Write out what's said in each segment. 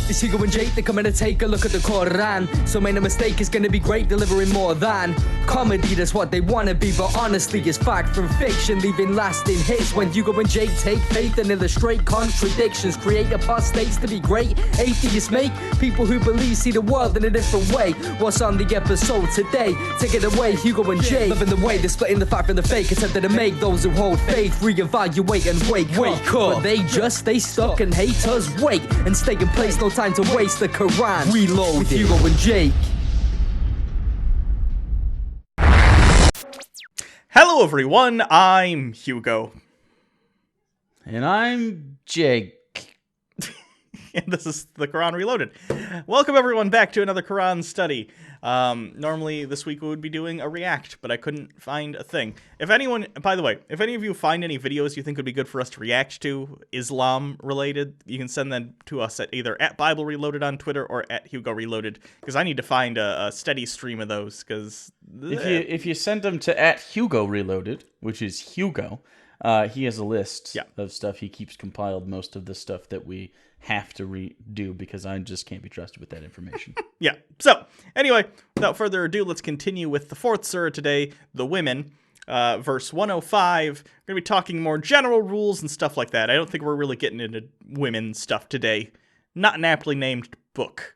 It's Hugo and Jake, they're coming to take a look at the Quran. So make no mistake, it's gonna be great, delivering more than comedy, that's what they wanna be. But honestly, it's fact from fiction, leaving lasting hits. When Hugo and Jake take faith and illustrate contradictions, create apostates to be great. Atheists make people who believe see the world in a different way. What's on the episode today? Take it away, Hugo and Jake. Living the way, they're splitting the fact from the fake, attempting to make those who hold faith reevaluate and wake up. But they just stay stuck and hate us. Wait and stay in place, no time to waste. The Quran reload with Hugo and Jake. Hello everyone, I'm Hugo. And I'm Jake. And this is the Quran Reloaded. Welcome everyone back to another Quran study. Normally this week we would be doing a react, but I couldn't find a thing. If anyone, by the way, if any of you find any videos you think would be good for us to react to, Islam related, you can send them to us at either at Bible Reloaded on Twitter or at Hugo Reloaded, because I need to find a steady stream of those, because... If you send them to at Hugo Reloaded, which is Hugo, he has a list of stuff. He keeps compiled most of the stuff that we have to redo because I just can't be trusted with that information. Yeah. So, anyway, without further ado, let's continue with the fourth surah today, the women, verse 105. We're going to be talking more general rules and stuff like that. I don't think we're really getting into women stuff today. Not an aptly named book.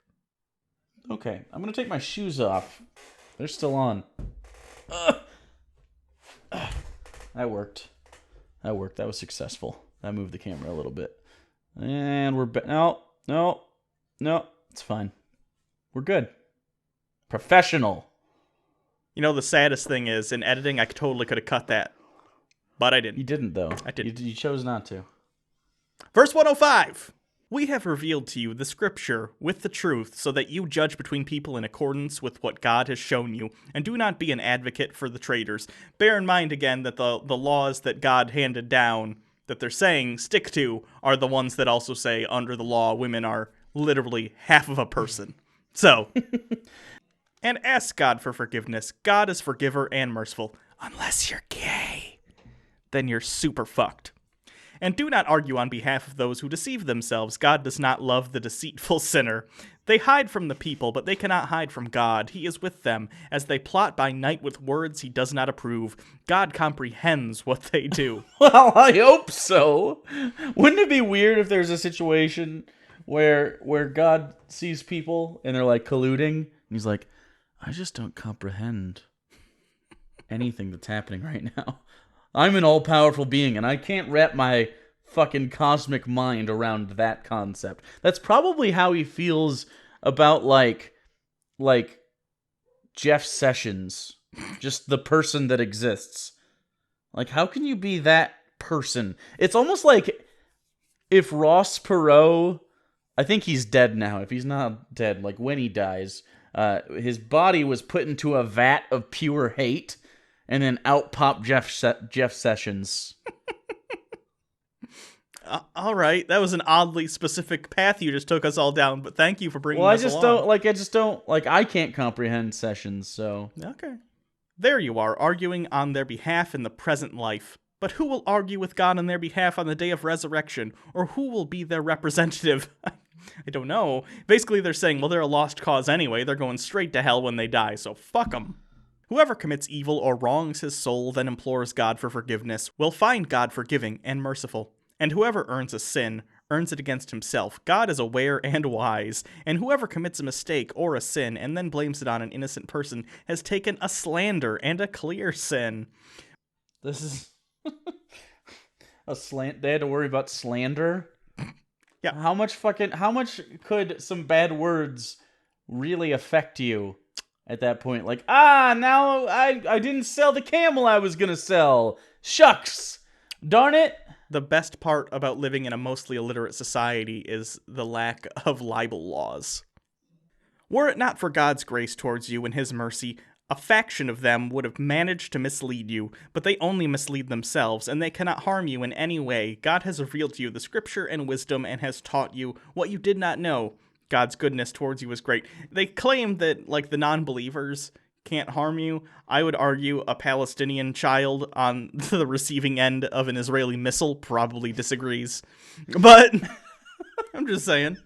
Okay, I'm going to take my shoes off. They're still on. That worked. That was successful. That moved the camera a little bit. And we're back. No. It's fine. We're good. Professional. You know, the saddest thing is, in editing, I totally could have cut that. But I didn't. You didn't, though. I didn't. You chose not to. Verse 105. We have revealed to you the scripture with the truth, so that you judge between people in accordance with what God has shown you, and do not be an advocate for the traitors. Bear in mind, again, that the laws that God handed down, that they're saying stick to, are the ones that also say, under the law, women are literally half of a person. So, and ask God for forgiveness. God is forgiver and merciful. Unless you're gay, then you're super fucked. And do not argue on behalf of those who deceive themselves. God does not love the deceitful sinner. They hide from the people, but they cannot hide from God. He is with them, as they plot by night with words he does not approve. God comprehends what they do. Well, I hope so. Wouldn't it be weird if there's a situation where God sees people and they're like colluding, and he's like, I just don't comprehend anything that's happening right now. I'm an all-powerful being, and I can't wrap my fucking cosmic mind around that concept. That's probably how he feels about, like Jeff Sessions. Just the person that exists. Like, how can you be that person? It's almost like if Ross Perot... I think he's dead now. If he's not dead, like when he dies, his body was put into a vat of pure hate, and then out popped Jeff Sessions. All right, that was an oddly specific path you just took us all down, but thank you for bringing us along. I can't comprehend Sessions, so... Okay. There you are, arguing on their behalf in the present life. But who will argue with God on their behalf on the day of resurrection? Or who will be their representative? I don't know. Basically, they're saying, well, they're a lost cause anyway. They're going straight to hell when they die, so fuck them. Whoever commits evil or wrongs his soul, then implores God for forgiveness, will find God forgiving and merciful. And whoever earns a sin, earns it against himself. God is aware and wise. And whoever commits a mistake or a sin, and then blames it on an innocent person, has taken a slander and a clear sin. This is... They had to worry about slander? Yeah. How much could some bad words really affect you? At that point, like, now I didn't sell the camel I was gonna sell. Shucks! Darn it! The best part about living in a mostly illiterate society is the lack of libel laws. Were it not for God's grace towards you and his mercy, a faction of them would have managed to mislead you, but they only mislead themselves, and they cannot harm you in any way. God has revealed to you the scripture and wisdom and has taught you what you did not know. God's goodness towards you is great. They claim that, like, the non-believers can't harm you. I would argue a Palestinian child on the receiving end of an Israeli missile probably disagrees. But I'm just saying.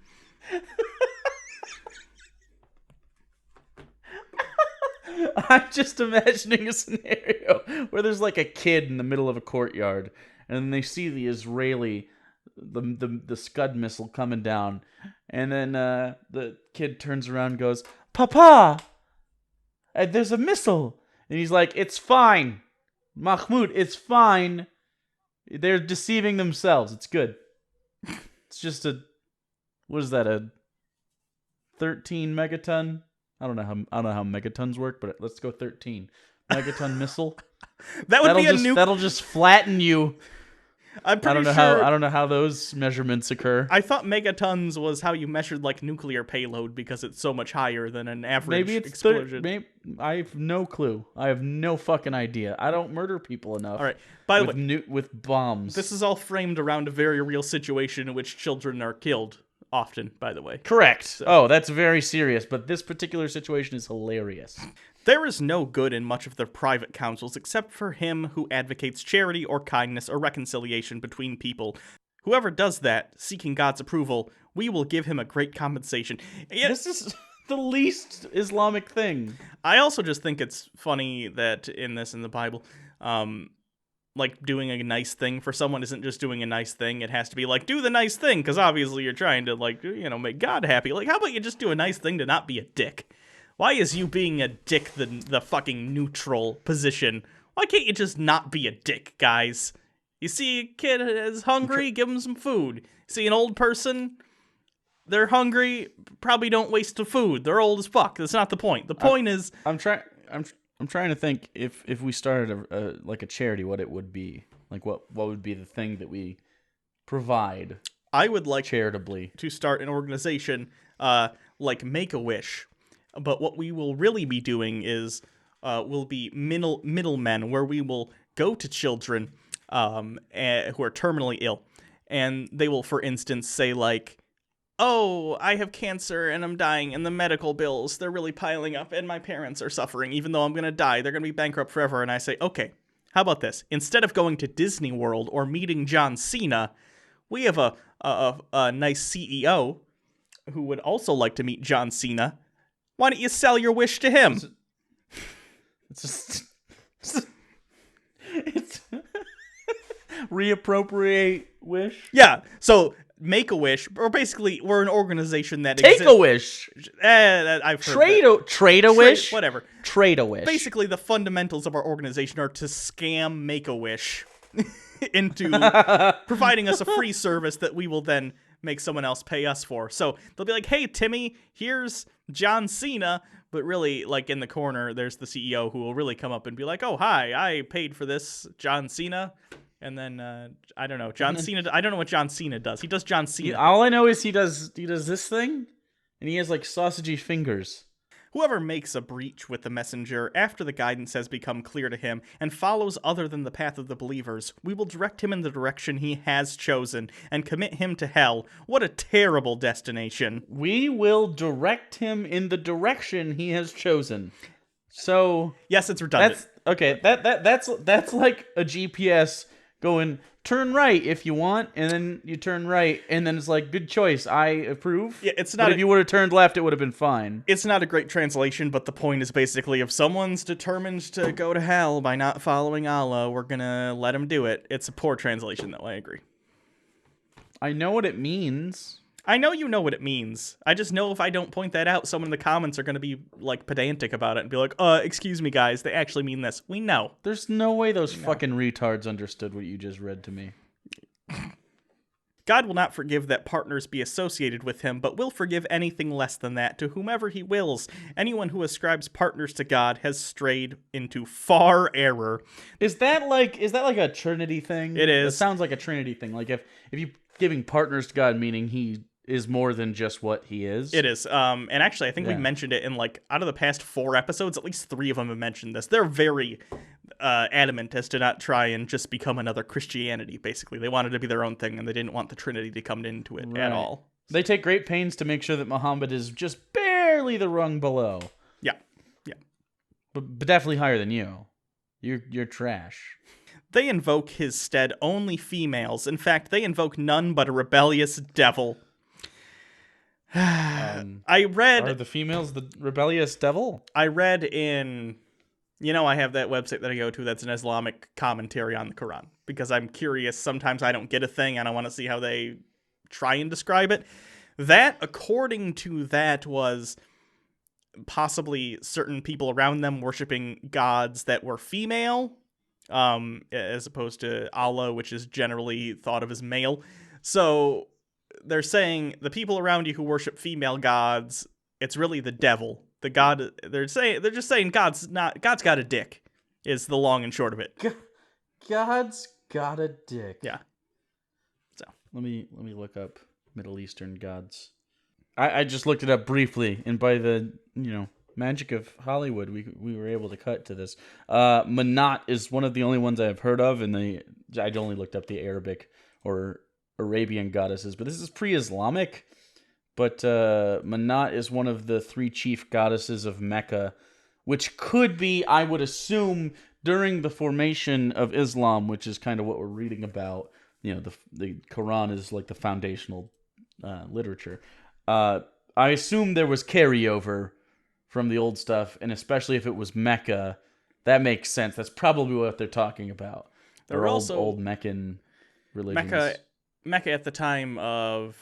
I'm just imagining a scenario where there's like a kid in the middle of a courtyard, and they see the Israeli, the Scud missile coming down, and then the kid turns around and goes, "Papa, there's a missile," and he's like, "It's fine, Mahmoud, it's fine. They're deceiving themselves. It's good. It's just what is that? A 13 megaton? I don't know how megatons work, but let's go 13 megaton missile. That'll just flatten you. I'm pretty sure. I don't know how those measurements occur. I thought megatons was how you measured like nuclear payload because it's so much higher than an average explosion. I have no clue. I have no fucking idea. I don't murder people enough. All right. By the way, with bombs. This is all framed around a very real situation in which children are killed often, by the way. Correct. So. That's very serious, but this particular situation is hilarious. There is no good in much of their private counsels except for him who advocates charity or kindness or reconciliation between people. Whoever does that, seeking God's approval, we will give him a great compensation. This is the least Islamic thing. I also just think it's funny that in the Bible, like doing a nice thing for someone isn't just doing a nice thing. It has to be like, do the nice thing, because obviously you're trying to, like, make God happy. Like, how about you just do a nice thing to not be a dick? Why is you being a dick the fucking neutral position? Why can't you just not be a dick, guys? You see a kid is hungry, give him some food. See an old person, they're hungry, probably don't waste the food. They're old as fuck. That's not the point. The point is... I'm trying to think if we started a charity, what it would be. Like, what would be the thing that we provide? I would like charitably to start an organization like Make-A-Wish. But what we will really be doing is will be middlemen, where we will go to children who are terminally ill, and they will, for instance, say like, "Oh, I have cancer and I'm dying, and the medical bills, they're really piling up, and my parents are suffering. Even though I'm going to die, they're going to be bankrupt forever." And I say, okay, how about this? Instead of going to Disney World or meeting John Cena, we have a nice CEO who would also like to meet John Cena. Why don't you sell your wish to him? It's reappropriate wish? Yeah, so Make-A-Wish, or basically we're an organization that exists. Take-A-Wish! I've heard Trade-A-Wish? Whatever. Trade-A-Wish. Basically, the fundamentals of our organization are to scam Make-A-Wish into providing us a free service that we will then make someone else pay us for. So they'll be like, "Hey, Timmy, here's John Cena," but really, like, in the corner, there's the CEO who will really come up and be like, "Oh, hi, I paid for this, John Cena." And then, I don't know, John Cena, I don't know what John Cena does. He does John Cena. All I know is he does this thing, and he has, like, sausagey fingers. Whoever makes a breach with the messenger after the guidance has become clear to him and follows other than the path of the believers, we will direct him in the direction he has chosen and commit him to hell. What a terrible destination. We will direct him in the direction he has chosen. So yes, it's redundant. That's like a GPS going, turn right if you want, and then you turn right, and then it's like, good choice, I approve. Yeah, it's not. But if you would have turned left, it would have been fine. It's not a great translation, but the point is basically, if someone's determined to go to hell by not following Allah, we're gonna let him do it. It's a poor translation, though. I agree. I know what it means. I know you know what it means. I just know if I don't point that out, someone in the comments are going to be, like, pedantic about it and be like, excuse me, guys, they actually mean this. We know. There's no way those fucking retards understood what you just read to me. God will not forgive that partners be associated with him, but will forgive anything less than that to whomever he wills. Anyone who ascribes partners to God has strayed into far error. Is that like a Trinity thing? It is. It sounds like a Trinity thing. Like if you giving partners to God, meaning he is more than just what he is. It is. And actually, I think we mentioned it in, like, out of the past 4 episodes, at least 3 of them have mentioned this. They're very adamant as to not try and just become another Christianity, basically. They wanted to be their own thing, and they didn't want the Trinity to come into it at all. They take great pains to make sure that Muhammad is just barely the rung below. Yeah. But definitely higher than you. You're trash. They invoke his stead only females. In fact, they invoke none but a rebellious devil. Are the females the rebellious devil? I read in I have that website that I go to that's an Islamic commentary on the Quran because I'm curious. Sometimes I don't get a thing and I want to see how they try and describe it. That, according to that, was possibly certain people around them worshiping gods that were female, as opposed to Allah, which is generally thought of as male. So they're saying the people around you who worship female gods, it's really the devil. The god, they're just saying God's got a dick, is the long and short of it. God's got a dick. Yeah. So let me look up Middle Eastern gods. I just looked it up briefly, and by the magic of Hollywood, we were able to cut to this. Manat is one of the only ones I've heard of, and I'd only looked up the Arabic or Arabian goddesses, but this is pre-Islamic. But Manat is one of the 3 chief goddesses of Mecca, which could be, I would assume, during the formation of Islam, which is kind of what we're reading about. The Quran is like the foundational literature. I assume there was carryover from the old stuff, and especially if it was Mecca, that makes sense. That's probably what they're talking about. There were also old Meccan religions. Mecca at the time of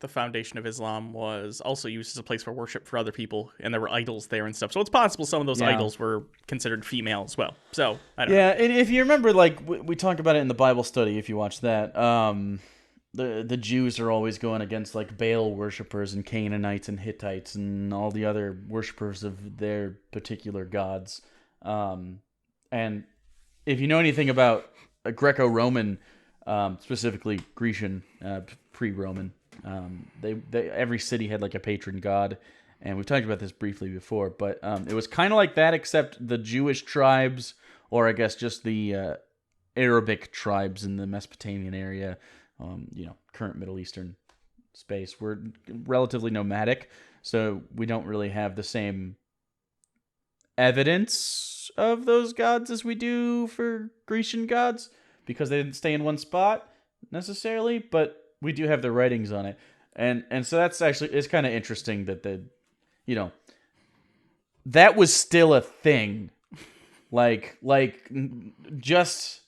the foundation of Islam was also used as a place for worship for other people, and there were idols there and stuff. So it's possible some of those idols were considered female as well. So I don't know. And if you remember, like we talk about it in the Bible study, if you watch that, the Jews are always going against like Baal worshippers and Canaanites and Hittites and all the other worshippers of their particular gods. And if you know anything about Greco-Roman, specifically Grecian, pre-Roman, they every city had like a patron god, and we've talked about this briefly before, but it was kind of like that, except the Jewish tribes, or I guess just the Arabic tribes in the Mesopotamian area, current Middle Eastern space, were relatively nomadic, so we don't really have the same evidence of those gods as we do for Grecian gods, because they didn't stay in one spot necessarily, but we do have the writings on it. And so that's actually, it's kind of interesting that that was still a thing. Like just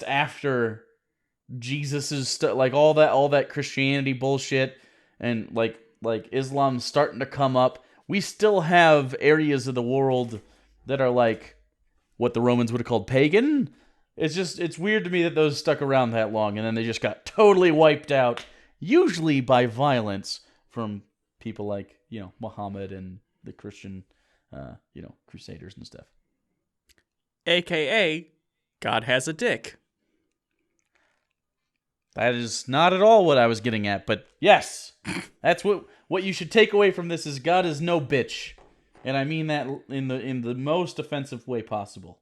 after Jesus's like all that Christianity bullshit and like Islam's starting to come up, we still have areas of the world that are like what the Romans would have called pagan. It's weird to me that those stuck around that long, and then they just got totally wiped out, usually by violence from people like, Muhammad and the Christian, crusaders and stuff. AKA, God has a dick. That is not at all what I was getting at, but yes, that's what you should take away from this is God is no bitch. And I mean that in the most offensive way possible.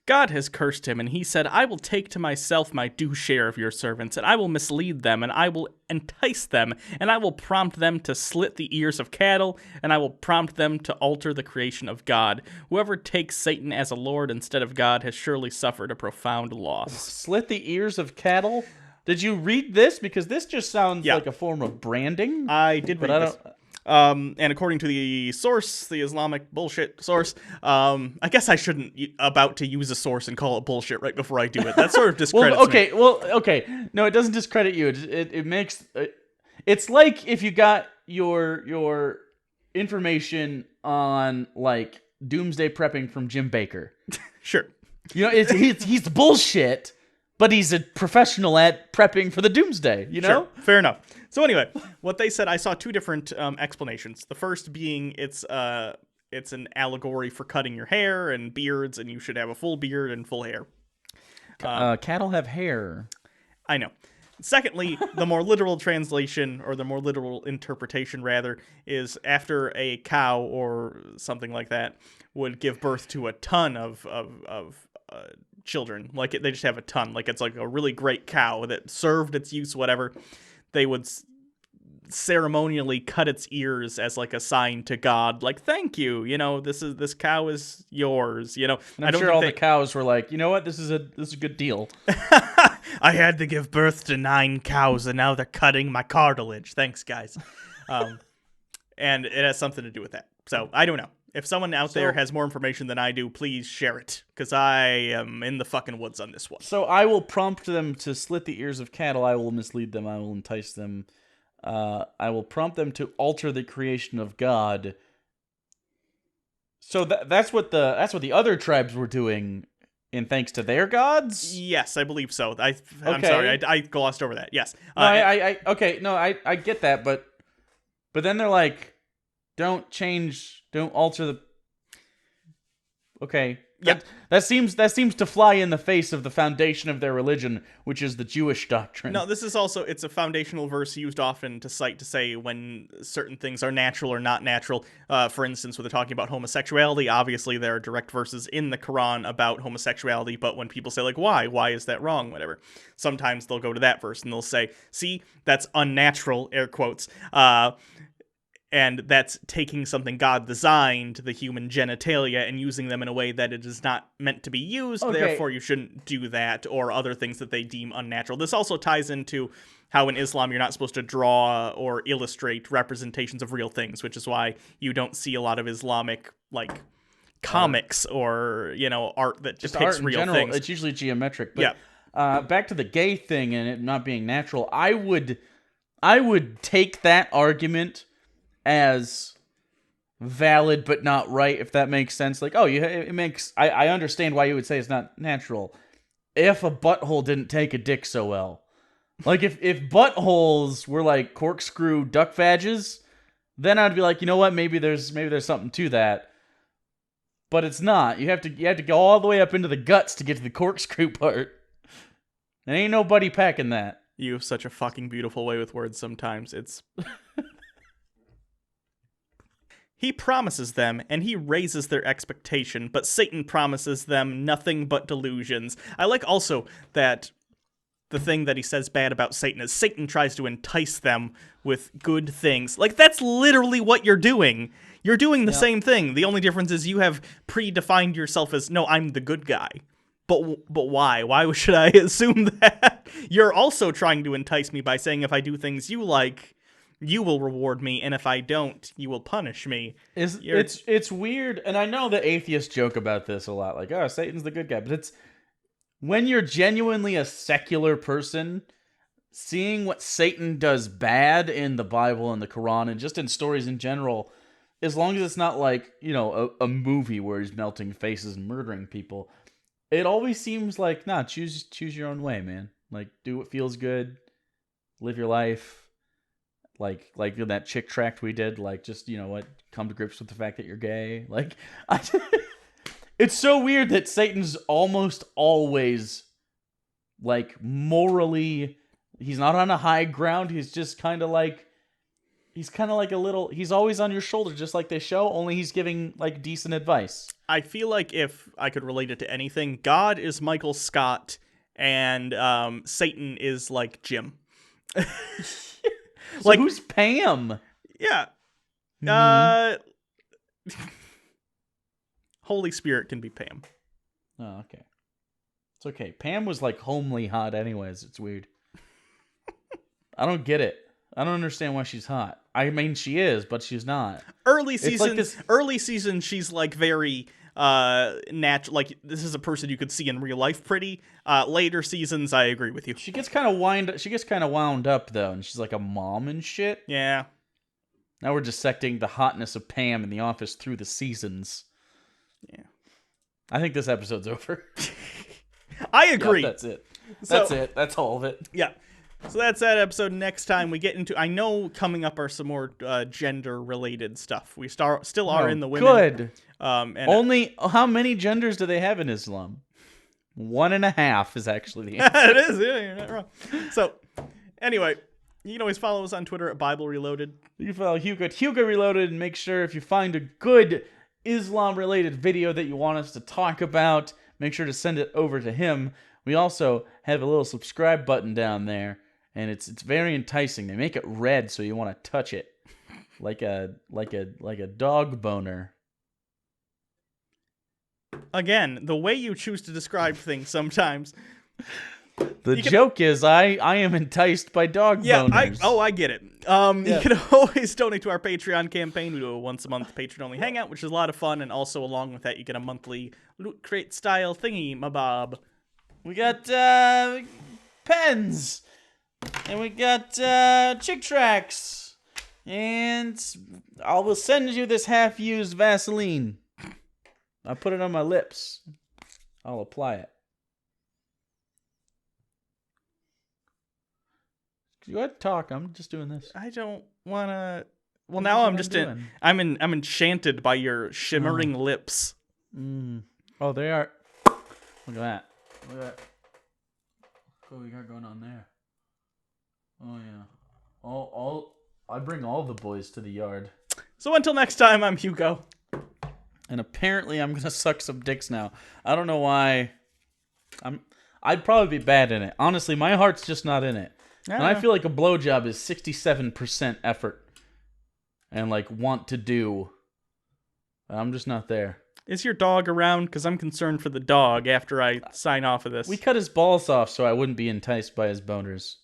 God has cursed him, and he said, I will take to myself my due share of your servants, and I will mislead them, and I will entice them, and I will prompt them to slit the ears of cattle, and I will prompt them to alter the creation of God. Whoever takes Satan as a lord instead of God has surely suffered a profound loss. Slit the ears of cattle? Did you read this? Because this just sounds like a form of branding. I did read this. And according to the source, the Islamic bullshit source, I guess I shouldn't about to use a source and call it bullshit right before I do it. That sort of discredits me. Okay. No, it doesn't discredit you. It makes... it's like if you got your information on, like, doomsday prepping from Jim Baker. Sure. He's bullshit, but he's a professional at prepping for the doomsday, Sure. Fair enough. So anyway, what they said, I saw 2 different explanations. The first being it's an allegory for cutting your hair and beards, and you should have a full beard and full hair. Cattle have hair. I know. Secondly, the more literal translation, or the more literal interpretation, rather, is after a cow or something like that would give birth to a ton of children. Like, they just have a ton. Like, it's like a really great cow that served its use, whatever. They would ceremonially cut its ears as like a sign to God, like, thank you, this cow is yours, And I'm sure all the cows were like, you know what, this is a good deal. I had to give birth to 9 cows, and now they're cutting my cartilage. Thanks, guys. And it has something to do with that. So I don't know. If someone out there has more information than I do, please share it, because I am in the fucking woods on this one. So I will prompt them to slit the ears of cattle. I will mislead them. I will entice them. I will prompt them to alter the creation of God. So that's what the other tribes were doing, in thanks to their gods. Yes, I believe so. I'm Okay. sorry, I glossed over that. Yes. No, I get that, but then they're like, don't alter the. Okay. Yeah. That seems to fly in the face of the foundation of their religion, which is the Jewish doctrine. No, this is also, it's a foundational verse used often to cite to say when certain things are natural or not natural. For instance, when they're talking about homosexuality, obviously there are direct verses in the Quran about homosexuality, but when people say, like, why is that wrong, whatever, sometimes they'll go to that verse and they'll say, see, that's unnatural, air quotes, and that's taking something God designed, the human genitalia, and using them in a way that it is not meant to be used, therefore you shouldn't do that, or other things that they deem unnatural. This also ties into how in Islam you're not supposed to draw or illustrate representations of real things, which is why you don't see a lot of Islamic, like, comics or, art that just depicts art in real general, things. it's usually geometric. But, yeah. Back to the gay thing and it not being natural, I would take that argument as valid but not right, if that makes sense. Like, it makes. I understand why you would say it's not natural. If a butthole didn't take a dick so well, like if buttholes were like corkscrew duck vages, then I'd be like, you know what, maybe there's something to that. But it's not. You have to go all the way up into the guts to get to the corkscrew part. There ain't nobody packing that. You have such a fucking beautiful way with words sometimes. It's. He promises them, and he raises their expectation, but Satan promises them nothing but delusions. I like also that the thing that he says bad about Satan is Satan tries to entice them with good things. Like, that's literally what you're doing. You're doing the same thing. The only difference is you have predefined yourself as, no, I'm the good guy. But why? Why should I assume that? You're also trying to entice me by saying if I do things you like, you will reward me, and if I don't, you will punish me. It's weird, and I know the atheists joke about this a lot, like, oh, Satan's the good guy, but it's when you're genuinely a secular person, seeing what Satan does bad in the Bible and the Quran and just in stories in general, as long as it's not like, a movie where he's melting faces and murdering people, it always seems like, nah, choose your own way, man. Like, do what feels good, live your life. Like that chick tract we did, like, just, come to grips with the fact that you're gay. Like, it's so weird that Satan's almost always, like, morally, he's not on a high ground. He's just kind of like, he's always on your shoulder, just like they show, only he's giving, like, decent advice. I feel like if I could relate it to anything, God is Michael Scott, and Satan is, like, Jim. So like, who's Pam? Yeah. Holy Spirit can be Pam. Oh, okay. It's okay. Pam was like homely hot anyways. It's weird. I don't get it. I don't understand why she's hot. I mean, she is, but she's not. Early season, she's like very natural. Like, this is a person you could see in real life pretty. Later seasons, I agree with you. She gets kind of wound up though, and she's like a mom and shit. Yeah. Now we're dissecting the hotness of Pam in The Office through the seasons. Yeah. I think this episode's over. I agree. Yep, that's it. That's all of it. Yeah. So that's that episode. Next time we get into, I know coming up are some more gender-related stuff. We still are in the women. Good. And only, how many genders do they have in Islam? 1.5 is actually the answer. It is, yeah, you're not wrong. So, anyway, you can always follow us on Twitter at Bible Reloaded. You can follow Hugo at Hugo Reloaded, and make sure if you find a good Islam-related video that you want us to talk about, make sure to send it over to him. We also have a little subscribe button down there, and it's very enticing. They make it red so you want to touch it, like a dog boner. Again, the way you choose to describe things sometimes. The joke is I am enticed by dog boners. I get it. You can always donate to our Patreon campaign. We do a once a month patron only hangout, which is a lot of fun, and also along with that you get a monthly Loot Crate style thingy, my bob. We got pens, and we got Chick Tracks, and I will send you this half-used Vaseline. I put it on my lips. I'll apply it. Go ahead and talk. I'm just doing this. I don't want to... Well, now I'm enchanted by your shimmering lips. Oh, they are... Look at that. Look at that. What we got going on there? Oh, yeah. I bring all the boys to the yard. So until next time, I'm Hugo. And apparently I'm going to suck some dicks now. I don't know why. I'd probably be bad in it. Honestly, my heart's just not in it. And I feel like a blowjob is 67% effort. And like want to do. I'm just not there. Is your dog around? Because I'm concerned for the dog after I sign off of this. We cut his balls off so I wouldn't be enticed by his boners.